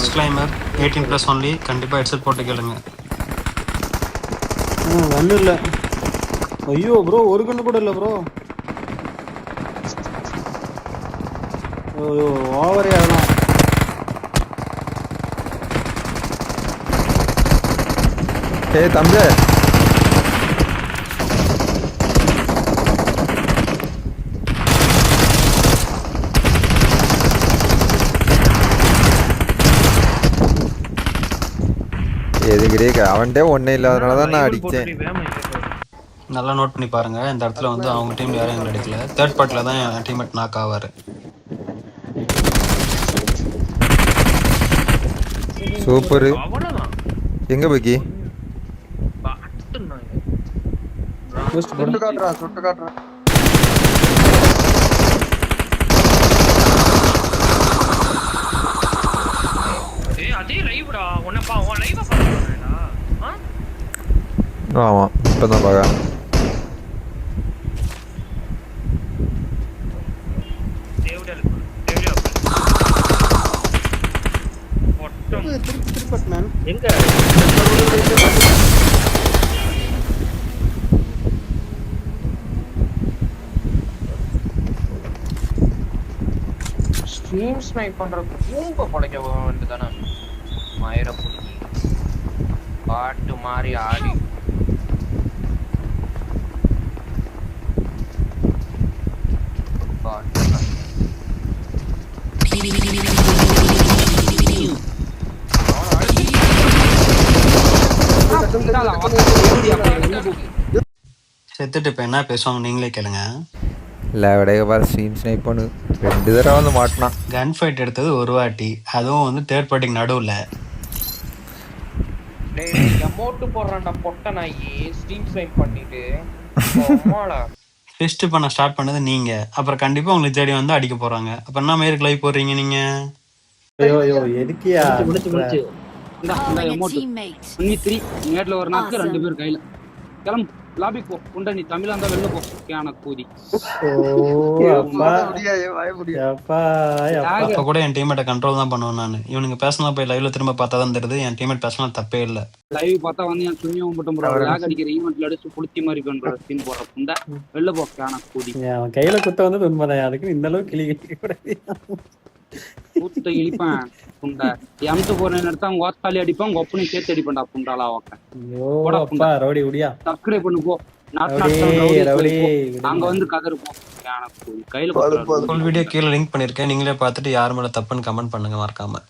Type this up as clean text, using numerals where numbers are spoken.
Disclaimer 18+ only. கண்டிப்பாக headset போட்டு கேளுங்க. கண்ணு இல்லை. ஐயோ ப்ரோ, ஒரு கண்ணு கூட இல்லை ப்ரோ. ஐயோ ஓவரே ஆகலாம். ஏய் தம்பி, எதுக்கிட்டே அவன்கிட்ட ஒன்னே இல்லாதனால தான் நான் அடித்தேன். நல்லா நோட் பண்ணி பாருங்க. இந்த இடத்துல வந்து அவங்க டீம் யாரும் எங்களை அடிக்கல. தேர்ட் பார்ட்டில் தான் என் டீம்மேட் நாக் ஆவார். சூப்பரு. எங்க பக்கி சுட்டு காட்டுறா. ஆமா இப்பதான் பார்க்க. ஸ்ட்ரீம் ஸ்னைப் பண்றதுக்கு பூம்ப படைக்க வேண்டியதானே. மயிர புடிங்கி பாட்டு மாதிரி ஆடி செத்துட்டு இப்போ என்ன பேசுவாங்க நீங்களே கேளுங்க. இல்லை விடைய பார்த்து ஸ்ட்ரீம் ஸ்னைப் பண்ணு. 2 தடவை வந்து மாட்டினான். கன் ஃபைட் எடுத்தது ஒரு வாட்டி, அதுவும் வந்து தேர்ட் பார்ட்டிக்கு நடுவில். அமௌண்ட் போடுறான்டா பொட்ட நாயி. ஸ்ட்ரீம் ஸ்னைப் பண்ணிட்டு டெஸ்ட் பண்ண ஸ்டார்ட் பண்ணது நீங்க. அப்புறம் கண்டிப்பா உங்களுக்கு தேடி வந்து அடிக்க போறாங்க. அப்ப என்ன மேருக்கு லைவ் போடுறீங்க நீங்க? ஐயோ ஐயோ எதுக்கியா முடிச்சு இந்த அமௌண்ட் 3 நேட்ல ஒரு நாக்கு 2 பேர் கையில கிளம்பு. லாபி போ. உண்ட நீ தமிழா இருந்தா வெளில போ. கேன கூதி. அப்ப கூட என் டீம்மேட்டை கண்ட்ரோல் தான் பண்ணுவேன் நான். இவனுங்க பேசினா போய் லைவ்ல திரும்ப பார்த்தா தான் தெரியுது என் டீம்மேட் பேசினா தப்பே இல்லை. லைவ் பார்த்தா வந்து என் சுண்ணியம் மட்டும் ப்ரோ லாக் அடிக்கிற ஈவென்ட்ல அடிச்சு புளுத்தி மாதிரி பண்ற சீன் போடுற புண்டை வெளில போ. கேன கூதி. அவன் கையில குத்த வந்தது உண்மைதான். அதுக்கு இந்த அளவுக்கு கிளி கிளி கூடாது. கூத்த இழிப்பேன் புண்டை. எம்ட்டு போற எடுத்தா அவங்க ஓத்தாலி அடிப்பான். உங்க ஒப்பனையும் சேர்த்து அடிப்பான்டா புண்டாலா வாக்க. ரவுடி உடியா சப்ஸ்கிரைப் பண்ணு போ. அங்க வந்து கதறு போ. கையில ஃபுல் வீடியோ கீழே லிங்க் பண்ணிருக்கேன். நீங்களே பார்த்துட்டு யார் மேல தப்புன்னு கமெண்ட் பண்ணுங்க மறக்காம.